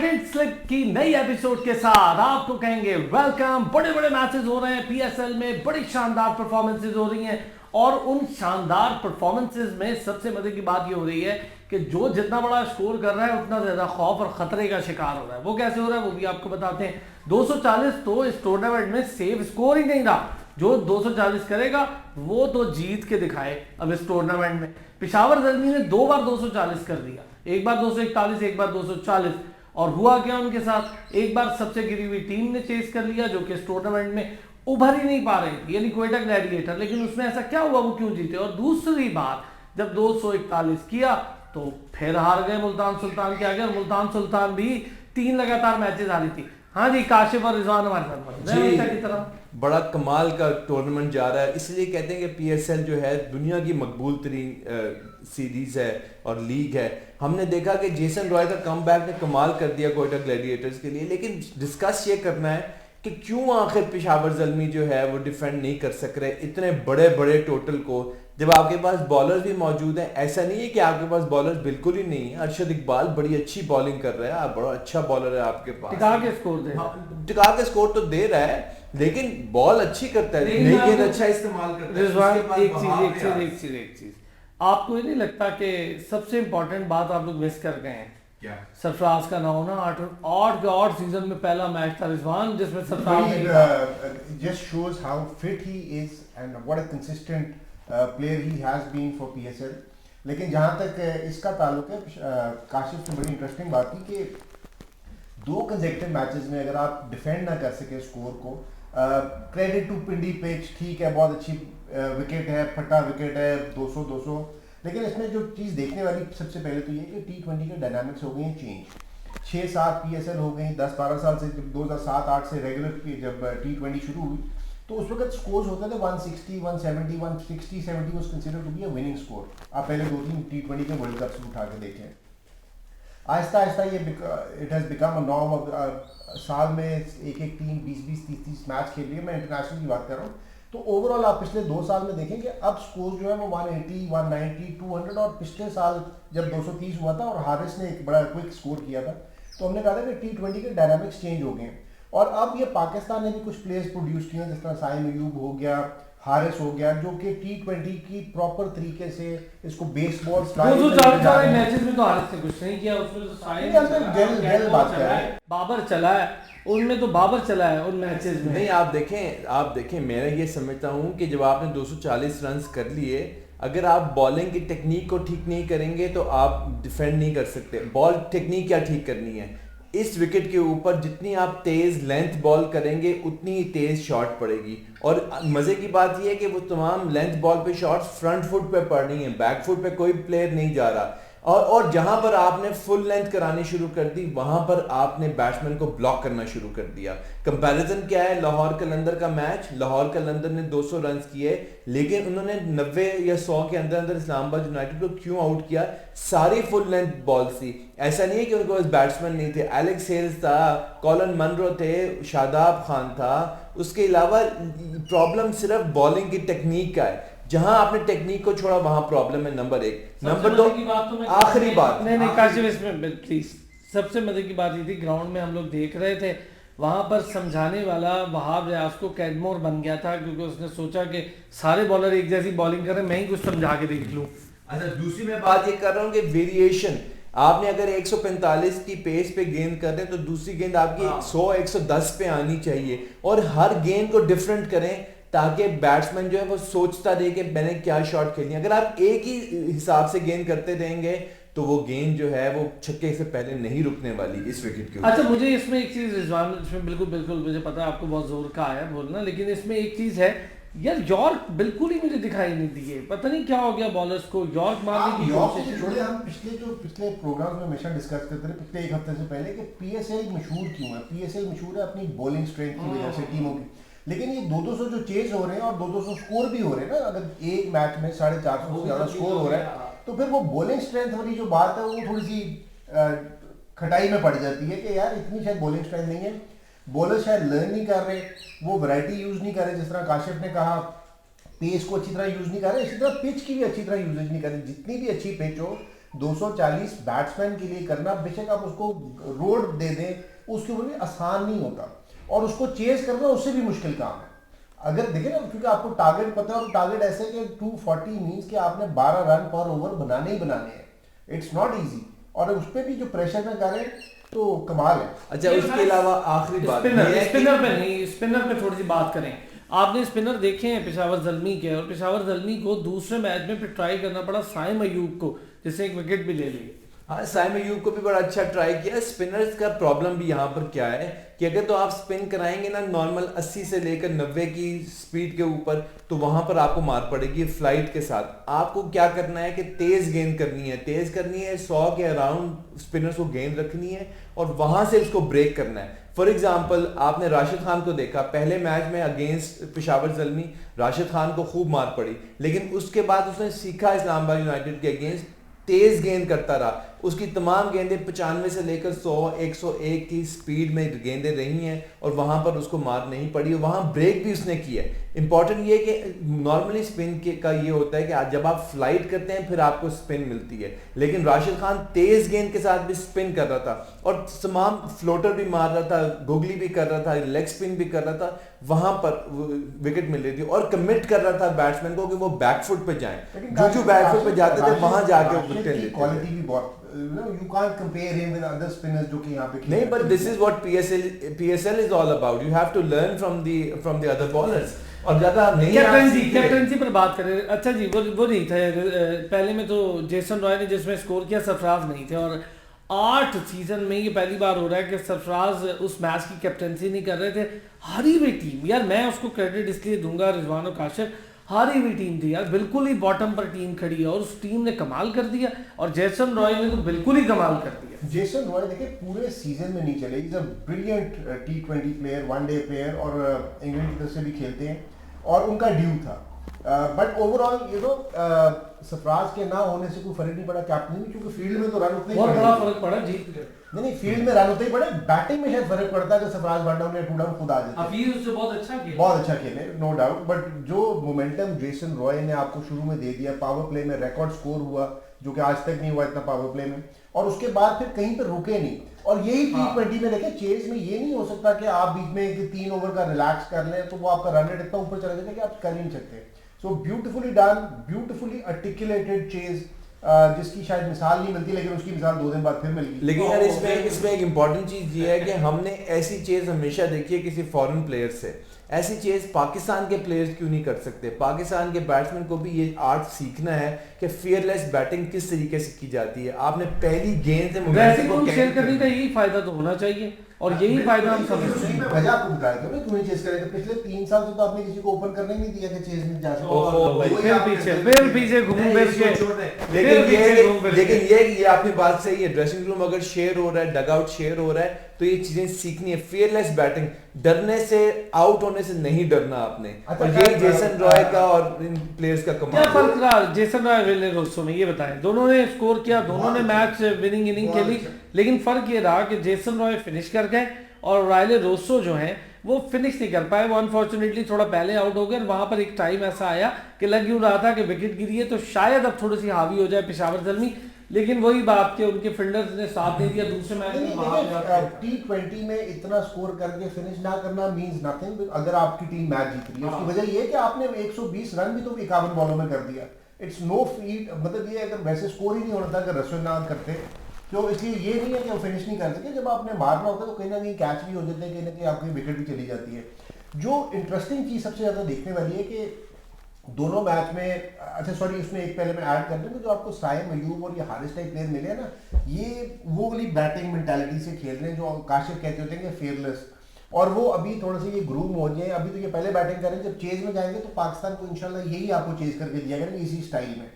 Hit slip की नई episode के साथ आपको कहेंगे वेलकम। बड़े बड़े मैचेस हो रहे हैं पीएसएल में, बड़ी शानदार परफॉर्मेंसेज हो रही हैं और उन शानदार परफॉर्मेंसेज में सबसे मजे की बात ये हो रही है कि जो जितना बड़ा स्कोर कर रहा है उतना ज्यादा खौफ और खतरे का शिकार हो रहा है। वो कैसे हो रहा है वो भी आपको बताते हैं। 240 तो इस टूर्नामेंट में सेव स्कोर ही नहीं रहा। जो 240 करेगा वो तो जीत के दिखाए। अब इस टूर्नामेंट में पेशावर ज़ल्मी ने 2 बार 240 कर दिया, एक बार 241, एक बार 240। और हुआ क्या उनके साथ, एक बार सबसे गिरी हुई टीम ने चेस कर लिया जो कि इस टूर्नामेंट में उभर ही नहीं पा रही थी, यानी क्वेटा ग्लैडिएटर। लेकिन उसमें ऐसा क्या हुआ, वो क्यों जीते? और दूसरी बात, जब 241 किया तो फिर हार गए मुल्तान सुल्तान के आगे। और मुल्तान सुल्तान भी 3 लगातार मैचेस हारी थी। हाँ जी, काशिफ और रिजवान हमारे साथ की तरह बड़ा कमाल का टूर्नामेंट जा रहा है। इसलिए कहते हैं कि पीएसएल जो है दुनिया की मकबूल तरीन सीरीज है और लीग है। हमने देखा कि जेसन रॉय का कमबैक ने कमाल कर दिया कोयटा ग्लैडिएटर्स के लिए, लेकिन डिस्कस ये करना है कि क्यों आखिर पेशावर ज़ल्मी जो है वो डिफेंड नहीं कर सक रहे इतने बड़े बड़े टोटल को, जब आपके पास बॉलर्स भी मौजूद हैं। ऐसा नहीं है कि आपके पास बॉलर्स बिल्कुल ही नहीं है। अरशद इकबाल बड़ी अच्छी बॉलिंग कर रहा है, आप बड़ा अच्छा बॉलर है आपके पास, टिका के स्कोर दे टिका के स्कोर तो दे रहा है, लेकिन बॉल अच्छी करता है, नई गेंद अच्छा इस्तेमाल करता है। एक चीज आपको ये नहीं लगता कि सबसे इंपॉर्टेंट बात आप लोग मिस कर गए हैं? क्या? सरफराज का ना होना। 8 सीजन में पहला मैच था रिजवान जिसमें Sarfaraz just shows how fit he is and what a consistent player he has been for PSL। लेकिन जहाँ तक इसका ताल्लुक है, काशिफ से बड़ी इंटरेस्टिंग बात थी कि 2 कंसेक्टिव मैचेस में अगर आप डिफेंड ना कर सके स्कोर को, क्रेडिट टू पिंडी पिच, ठीक है, बहुत अच्छी विकेट है, फटा विकेट है, 200, लेकिन इसमें जो चीज़ देखने वाली सबसे पहले तो ये कि T20 के डायनामिक्स हो गए हैं चेंज। 6-7 PSL हो गई, 10-12 साल से, जब 2007-8 से रेगुलर की जब T20 शुरू हुई तो उस वक्त स्कोर्स होते थे 160, 170, 160, 70 was considered to be a winning score. आप पहले 2-3 T20 के वर्ल्ड कप से उठा के देखें। आहिस्ता आहिस्ता ये it has become a norm. साल में एक टीम 20-20, 30-30 मैच खेल रही है, मैं इंटरनेशनल की बात कर रहा हूँ। तो ओवरऑल आप पिछले 2 साल में देखें कि अब स्कोर जो है वो 180, 190, 200, और पिछले साल जब 230 हुआ था और हारिस ने एक बड़ा क्विक स्कोर किया था तो हमने कहा था कि T20 के डायनामिक्स चेंज हो गए हैं। और अब ये पाकिस्तान ने भी कुछ प्लेयर्स प्रोड्यूस किए हैं, जिस तरह साइम अयूब हो गया, हारिस हो गया, जो कि T20 की प्रॉपर तरीके से इसको बेसबॉल मैचेस में तो हारिस ने कुछ नहीं किया, उसमें तो साइम जेल बात कर रहा है, बाबर चला है उनमें, तो बाबर चला है उन मैचेस में। नहीं, आप देखें मैं ये समझता हूँ कि जब आपने 240 रन कर लिए, अगर आप बॉलिंग की टेक्निक को ठीक नहीं करेंगे तो आप डिफेंड नहीं कर सकते। बॉल टेक्निक क्या ठीक करनी है, इस विकेट के ऊपर जितनी आप तेज लेंथ बॉल करेंगे उतनी ही तेज शॉट पड़ेगी। और मजे की बात यह है कि वो तमाम लेंथ बॉल पे शॉट फ्रंट फुट पे पड़ रही हैं, बैक फुट पे कोई प्लेयर नहीं जा रहा। और जहां पर आपने फुल लेंथ करानी शुरू कर दी वहां पर आपने बैट्समैन को ब्लॉक करना शुरू कर दिया। कंपैरिजन क्या है, लाहौर कलंदर का मैच, लाहौर कलंदर ने 200 रन किए, लेकिन उन्होंने 90 या 100 के अंदर अंदर इस्लामाबाद यूनाइटेड को क्यों आउट किया? सारी फुल लेंथ बॉल थी। ऐसा नहीं है कि उनके पास बैट्समैन नहीं थे, एलेक्स हेल्स था, कॉलन मनरो थे, शादाब खान था। उसके अलावा प्रॉब्लम सिर्फ बॉलिंग की टेक्निक का है। जहां आपने टेक्निक को छोड़ा वहां प्रॉब्लम है। नंबर 1। नंबर 2, आखिरी बात, नहीं काशिफ इसमें प्लीज, सबसे मजे की बात ये थी, ग्राउंड में हम लोग देख रहे थे, वहां पर समझाने वाला वहाब रियाज को कैडमोर बन गया था, क्योंकि उसने सोचा कि सारे बॉलर एक जैसी बॉलिंग कर रहे हैं, मैं ही कुछ समझा के देख लूं। अच्छा, दूसरी मैं बात ये कर रहा हूँ कि वेरिएशन, आपने अगर 145 की पेस पे गेंद कर रहे हैं तो दूसरी गेंद आपकी 100, 110 पे आनी चाहिए, और हर गेंद को डिफरेंट करें ताकि बैट्समैन जो है वो सोचता रहे कि मैंने क्या शॉट खेलनी है। अगर आप एक ही हिसाब से गेंद करते रहेंगे तो वो गेंद जो है वो छक्के से पहले नहीं रुकने वाली इस विकेट के ऊपर। अच्छा, मुझे इसमें एक चीज रिजवान, इसमें बिल्कुल मुझे पता है आपको बहुत जोर का है बोलना, लेकिन इसमें एक चीज है यार, यॉर्क बिल्कुल ही मुझे दिखाई नहीं दिए, पता नहीं क्या हो गया बॉलर्स को। यॉर्क मारने की कोशिश छोड़े, हम पिछले प्रोग्राम में हमेशा डिस्कस करते रहे पिछले 1 हफ्ते से पहले कि पीएसएल मशहूर क्यों है। पीएसएल मशहूर है अपनी बॉलिंग स्ट्रेंथ की वजह से टीमों की, लेकिन ये 200 जो चेज हो रहे हैं और 200 स्कोर भी हो रहे हैं ना, अगर एक मैच में 450 से ज़्यादा स्कोर हो रहा है तो फिर वो बॉलिंग स्ट्रेंथ वाली जो बात है वो थोड़ी सी खटाई में पड़ जाती है कि यार इतनी शायद बॉलिंग स्ट्रेंथ नहीं है, बॉलर शायद लर्न नहीं कर रहे, वो वैरायटी यूज़ नहीं कर रहे, जिस तरह काशिफ ने कहा पेस को अच्छी तरह यूज़ नहीं कर रहे, इसी तरह पिच की भी अच्छी तरह यूजेज नहीं कर रहे। जितनी भी अच्छी पिच हो, 240 बैट्समैन के लिए करना, बेशक आप उसको रोड दे दें, उसके लिए आसान नहीं होता, और उसको चेज करना उससे भी मुश्किल काम है। अगर देखें ना, क्योंकि आपको टारगेट पता है, और टारगेट ऐसे है कि 240 मीन्स कि आपने 12 रन पर ओवर बनाने ही बनाने हैं। इट्स नॉट इजी, और उस पर भी जो प्रेशर में करें तो कमाल है। अच्छा, उसके अलावा आखिरी बात स्पिनर पे नहीं, स्पिनर पे थोड़ी सी बात करें। आपने स्पिनर देखे हैं पेशावर ज़ल्मी के, और पेशावर ज़ल्मी को दूसरे मैच में फिर ट्राई करना पड़ा साइम अयूब को, जिससे एक विकेट भी ले ली। हाँ, साइम अयूब को भी बड़ा अच्छा ट्राई किया। स्पिनर्स का प्रॉब्लम भी यहाँ पर क्या है कि अगर तो आप स्पिन कराएंगे ना नॉर्मल 80 से लेकर 90 की स्पीड के ऊपर, तो वहां पर आपको मार पड़ेगी फ्लाइट के साथ। आपको क्या करना है कि तेज गेंद करनी है 100 के अराउंड स्पिनर्स को गेंद रखनी है और वहां से उसको ब्रेक करना है। फॉर एग्जाम्पल, आपने राशिद खान को देखा पहले मैच में अगेंस्ट पेशावर ज़ल्मी, राशिद खान को खूब मार पड़ी, लेकिन उसके बाद उसने सीखा इस्लामाबाद यूनाइटेड के अगेंस्ट तेज गेंद करता रहा। उसकी तमाम गेंदें 95 से लेकर 100 101 की स्पीड में गेंदें रही हैं और वहां पर उसको मार नहीं पड़ी, और वहां ब्रेक भी उसने किया है। इंपॉर्टेंट ये कि नॉर्मली स्पिन का ये होता है कि जब आप फ्लाइट करते हैं फिर आपको स्पिन मिलती है, लेकिन राशिद खान तेज गेंद के साथ भी स्पिन कर रहा था और तमाम फ्लोटर भी मार रहा था, गुगली भी कर रहा था, लेग स्पिन भी कर रहा था, वहां पर विकेट मिल रही थी और कमिट कर रहा था बैट्समैन को कि वो बैकफुट पे जाएं। जो बैकफुट पे जाते थे वहां जाके क्वालिटी भी बहुत, you can't compare him with other spinners जो कि यहाँ पे नहीं, but this is what PSL is all about. You have to learn from the other ballers. और ज्यादा नहीं कैप्टनसी पर बात करें। अच्छा जी, वो नहीं थे पहले में, तो जेसन रॉय ने जिसमें स्कोर किया सरफराज नहीं थे, और 8 सीजन में ये पहली बार हो रहा है कि सरफराज उस मैच की कैप्टनसी नहीं कर रहे थे। हारी हुई टीम, यार मैं उसको क्रेडिट इसलिए दूंगा, रिजवान और काशिफ, हारी हुई टीम थी यार, बिल्कुल ही बॉटम पर टीम खड़ी है और उस टीम ने कमाल कर दिया, और जेसन रॉय ने तो बिल्कुल ही कमाल कर दिया। जेसन रॉय देखिए पूरे सीजन में नहीं चले, is a brilliant T20 player, one day player, और इंग्लैंड की तरफ से भी खेलते हैं और उनका ड्यू था। बट ओवरऑल सरफराज के ना होने से कोई फर्क नहीं पड़ा कैप्टन में, क्योंकि फील्ड में तो रन उतने ही बहुत बड़ा फर्क पड़ा, जीत गए। नहीं, फील्ड में रन उतने ही पड़े, बैटिंग में शायद फर्क पड़ता है कि सरफराज 1 डाउन या 2 डाउन खुद आ जाते हैं। हफीज उससे बहुत अच्छा खेले, नो डाउट, बट जो मोमेंटम जेसन रॉय ने आपको शुरू में दे दिया, पावर प्ले में रिकॉर्ड स्कोर हुआ जो कि आज तक नहीं हुआ इतना पावर प्ले में, और उसके बाद फिर कहीं पर रुके नहीं। और यही T20 में देखें, चेज में ये नहीं हो सकता कि आप बीच में 3 ओवर का रिलैक्स कर लें तो वो आपका रन रेट इतना ऊपर चला जाएगा कि आप कर ही नहीं सकते। सो beautifully done, beautifully articulated chase, जिसकी शायद मिसाल नहीं मिलती, लेकिन उसकी मिसाल 2 दिन बाद फिर मिल गई। लेकिन यार इसमें एक इम्पॉर्टेंट चीज ये है कि हमने ऐसी चेज हमेशा देखी है किसी फॉरेन प्लेयर से, ऐसी चेज पाकिस्तान के प्लेयर्स क्यों नहीं कर सकते? पाकिस्तान के बैट्समैन को भी ये आर्ट सीखना है कि फियरलेस बैटिंग किस तरीके से की जाती है। आपने पहली गेंद से शेयर करने का यही फायदा तो होना चाहिए, और यही फायदा हम समझते हैं। वजह आपको बताया था ना, क्यों चेस करें? तो पिछले 3 साल से तो आपने किसी को ओपन करने नहीं दिया कि चेस में जा फिर पीछे घूम फिर के। लेकिन ये आपकी बात सही है, ड्रेसिंग रूम अगर शेयर हो रहा है, डग आउट शेयर हो रहा है, तो ये चीजें सीखनी है। फियरलेस बैटिंग, डरने से, आउट होने से नहीं डरना आपने। और ये जेसन रॉय का और इन प्लेयर्स का कमाल। क्या फर्क रहा जेसन रॉय विले रोसो में, ये बताएं? दोनों ने स्कोर किया, दोनों ने मैच विनिंग इनिंग खेली, लेकिन फर्क ये रहा कि जेसन रॉय फिनिश कर गए और रायले रोसो जो हैं वो फिनिश नहीं कर पाए। वो अनफॉर्चुनेटली थोड़ा पहले आउट हो गए, वहां पर एक टाइम ऐसा आया कि लग यूं रहा था कि विकेट गिरी है, तो शायद अब थोड़ी सी हावी हो जाए पेशावर ज़ल्मी, लेकिन वही बात कि उनके फील्डर्स ने साथ नहीं दिया। दूसरे मैच में T20 में इतना स्कोर करके फिनिश ना करना मींस नथिंग। अगर आपकी टीम मैच जीत रही है, उसकी वजह ये है कि आपने 120 रन भी तो 51 बॉलों में कर दिया। इट्स नो फीट, मतलब ये अगर वैसे स्कोर ही नहीं होना था अगर रसोई ना करते, तो इसलिए ये नहीं है कि वो फिनिश नहीं कर सके। जब आपने मारना होता है तो कहीं ना कहीं कैच भी हो जाते हैं, कहीं ना कहीं आपकी विकेट भी चली जाती है। जो इंटरेस्टिंग चीज सबसे ज्यादा देखने वाली है कि दोनों मैच में, अच्छा सॉरी इसमें एक पहले मैं ऐड कर दूं, जो आपको साइम अयूब और ये हारिस टाइप प्लेयर मिले ना, ये वो वाली बैटिंग मेंटालिटी से खेल रहे हैं जो काशिफ कहते होते हैं कि फेयरलेस, और वो अभी थोड़े से ये ग्रूम हो जाए। अभी तो ये पहले बैटिंग करें, जब चेज में जाएंगे तो पाकिस्तान को इंशाल्लाह यही आपको चेज करके दिया गया इसी स्टाइल में।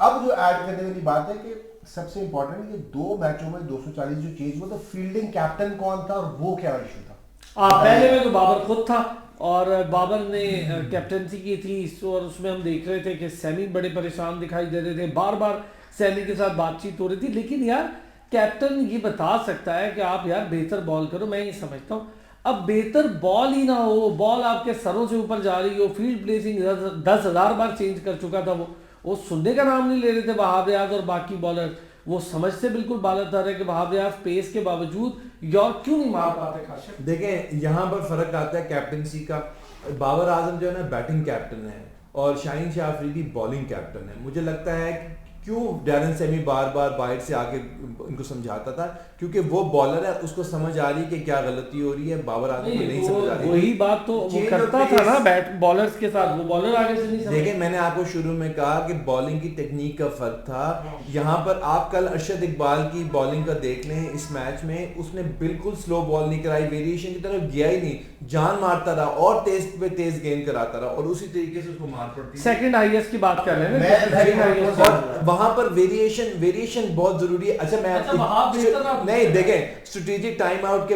अब जो ऐड करने वाली बात है कि सबसे इंपॉर्टेंट, ये 2 मैचों में 240 जो चेज हुआ, तो फील्डिंग कैप्टन कौन था और वो क्या इशू था? पहले में तो बाबर खुद था, और बाबर ने कैप्टनसी की थी, और उसमें हम देख रहे थे कि सैमी बड़े परेशान दिखाई दे रहे थे, बार बार सैमी के साथ बातचीत हो रही थी। लेकिन यार कैप्टन ये बता सकता है कि आप यार बेहतर बॉल करो। मैं ये समझता हूँ अब बेहतर बॉल ही ना हो, बॉल आपके सरों से ऊपर जा रही हो, फील्ड प्लेसिंग 10,000 बार चेंज कर चुका था, वो सुनने का नाम नहीं ले रहे थे वहाब रियाज और बाकी बॉलर। वो समझते बिल्कुल बालातर है कि वहाब रियाज पेस के बावजूद यॉर्क क्यों नहीं मार पाते काशिफ? देखें यहाँ पर फर्क आता है कैप्टनसी का। बाबर आजम जो है ना बैटिंग कैप्टन है और शाहीन शाह अफरीदी बॉलिंग कैप्टन है। मुझे लगता है कि क्यों डैरन सेमी बार बार बाहर से आके इनको समझाता था, क्योंकि वो बॉलर है, उसको समझ आ रही है कि क्या गलती हो रही है, बाबर आजम को नहीं समझ आ रही। वही बात तो वो करता था ना बैट बॉलर्स के साथ, वो बॉलर आगे से नहीं समझ। देखिए मैंने आपको शुरू में कहा कि बॉलिंग की टेक्निक का फर्क था। यहाँ पर आप कल अरशद इकबाल की बॉलिंग का देख लें इस मैच में, उसने बिल्कुल स्लो बॉल नहीं कराई, वेरिएशन की तरफ गया ही नहीं, जान मारता रहा और तेज पे तेज गेंद कराता रहा और उसी तरीके से उसको मार पड़ती। सेकंड हाईएस्ट की बात कर रहे हैं, वहां पर वेरिएशन बहुत जरूरी है। अच्छा मैं नहीं देखें, स्ट्रेटेजिक टाइम आउट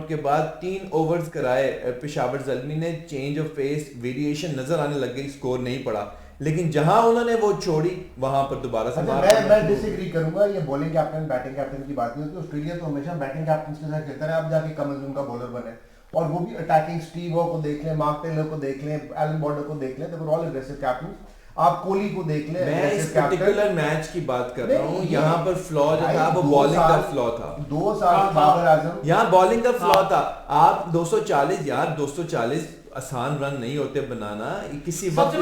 के बाद 3 ओवर्स कराए पेशावर ज़ल्मी ने, चेंज ऑफ पेस वेरिएशन नजर आने लग गई, स्कोर नहीं पड़ा, लेकिन जहां उन्होंने वो छोड़ी वहां पर दोबारा से मैं डिसएग्री करूंगा। ये बॉलिंग कैप्टन बैटिंग कैप्टन की बात नहीं होती। ऑस्ट्रेलिया तो हमेशा बैटिंग कैप्टन के साथ खेलता है, आप जाके कम अज़ का बॉलर बने और वो भी अटैकिंग स्टीव को देख लें, मार्क टेलर को देख लें, एलन बॉर्डर को देख लें, दे वर ऑल एग्रेसिव कैप्टन। आप कोहली को देख लें, मैं इस पर्टिकुलर मैच की बात कर रहा हूँ। यहाँ पर फ्लॉ जो था वो बॉलिंग का फ्लॉ था। 2 साल बाबर आजम यहाँ बॉलिंग का फ्लॉ था। आप 240 यार 240 आसान रन नहीं होते बनाना किसी वक्त।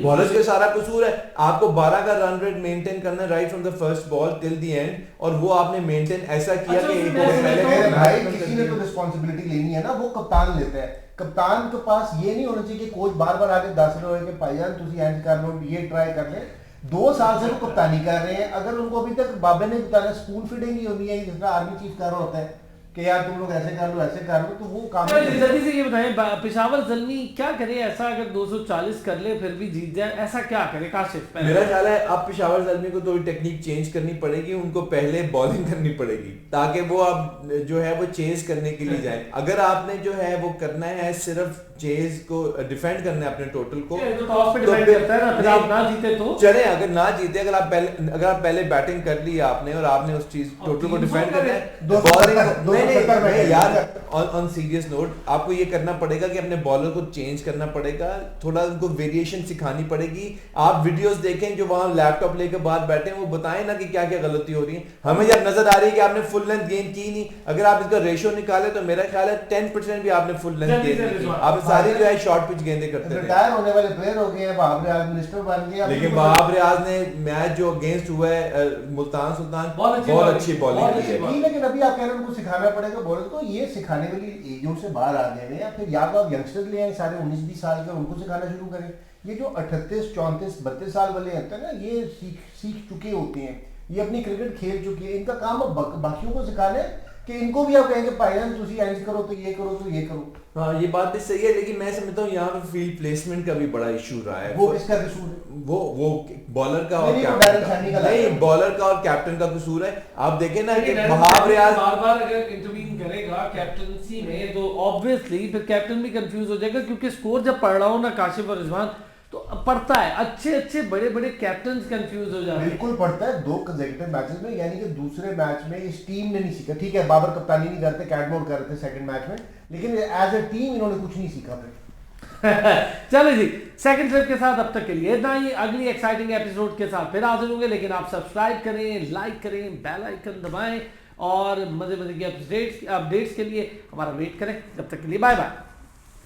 बॉलर्स के सारा कसूर है, आपको 12 का रन रेट मेंटेन करना है right from the first ball till the end, और वो आपने मेंटेन ऐसा किया कि एक ओवर पहले भाई किसी ने तो रिस्पांसिबिलिटी लेनी है ना, वो कप्तान लेता है। कप्तान के पास ये नहीं होना चाहिए कि कोच बार बार आके दस रहे हो कि भाईजान तुसी एंड कर लो, ये ट्राई कर ले। 2 साल से वो कप्तानी कर रहे हैं। अगर उनको अभी तक बाबे ने बताया स्पून फीडिंग ही होनी है, जिसका आर्मी चीफ कर रहा होता है कि यार तुम लोग ऐसे कर लो ऐसे कर लो, तो वो काम जल्दी से ये बताएं पेशावर ज़ल्मी क्या करे ऐसा, अगर 240 कर ले फिर भी जीत जाए, ऐसा क्या करे काशिफ? मेरा ख्याल है अब पेशावर ज़ल्मी को थोड़ी टेक्निक चेंज करनी पड़ेगी, उनको पहले बॉलिंग करनी पड़ेगी ताकि वो अब जो है वो चेज करने के लिए जाए। अगर आपने जो है वो करना है सिर्फ चेज को डिफेंड करना है अपने टोटल को, चले अगर ना जीते, अगर आप पहले बैटिंग कर ली आपने और आपने उस चीज टोटल को डिफेंड करना है, बॉलिंग यार ऑन सीरियस नोट आपको ये करना पड़ेगा कि अपने बॉलर को चेंज करना पड़ेगा, थोड़ा उनको वेरिएशन सिखानी पड़ेगी। आप वीडियोस देखें जो वहां लैपटॉप लेकर बाहर बैठे हैं, वो बताएं ना कि क्या क्या गलती हो रही है। हमें जब नजर आ रही है कि आपने फुल लेंथ गेंद की नहीं, अगर आप इसका रेशियो निकाले तो मेरा ख्याल है 10% भी आपने फुल लेंथ गेंद नहीं की, आप सारी जो है शॉर्ट पिच गेंदें करते थे। रिटायर होने वाले प्लेयर हो गए हैं, वहाब रियाज मिनिस्टर बन गए, लेकिन वहाब रियाज ने मैच जो अगेंस्ट हुआ है मुल्तान सुल्तान बहुत अच्छी बॉलिंग की है। लेकिन अभी आप कह रहे हैं उनको सिखाना पड़ेगा बॉलर को, ये सिखाने वाली एजों से बाहर आ गए हैं, या फिर या तो आप यंगस्टर ले आए सारे 19-20 साल के, उनको सिखाना शुरू करें। ये जो 38, 34, 32 साल वाले होते हैं ना, ये सीख चुके होते हैं, ये अपनी क्रिकेट खेल चुके हैं, इनका काम अब बाकियों को सिखाने कि इनको भी आप कहेंगे भाईजान तुसी एंड करो तो ये करो तो ये करो। हाँ ये बात भी सही है, लेकिन मैं समझता हूँ यहाँ पे फील्ड प्लेसमेंट का भी बड़ा इशू रहा है। वो किसका कसूर है? वो बॉलर का और कैप्टन का नहीं, बॉलर का और कैप्टन का कसूर है। आप देखें ना कि वहाब रियाज बार-बार अगर इंटरवीन करेगा कैप्टनसी में तो ऑब्वियसली फिर कैप्टन भी कंफ्यूज हो जाएगा, क्योंकि स्कोर जब पढ़ रहा हूँ ना काशिफ और रिजवान तो पड़ता है, अच्छे बड़े कैप्टन कंफ्यूज हो जाते हैं। बिल्कुल पड़ता है 2 कंसेक्यूटिव मैचेस में, यानी कि दूसरे मैच में इस टीम ने नहीं सीखा। ठीक है बाबर कप्तानी नहीं करते, कैटमोर कर रहे थे सेकंड मैच में, लेकिन एज अ टीम इन्होंने कुछ नहीं सीखा फिर। चलो जी, सेकंड ट्रिप के साथ अब तक के लिए इतना ही। अगली एक्साइटिंग एपिसोड के साथ फिर हाजिर होंगे, लेकिन आप सब्सक्राइब करें, लाइक करें, बेल आइकन दबाएं और मजे की अपडेट्स के लिए हमारा वेट करें। तब तक के लिए बाय बाय।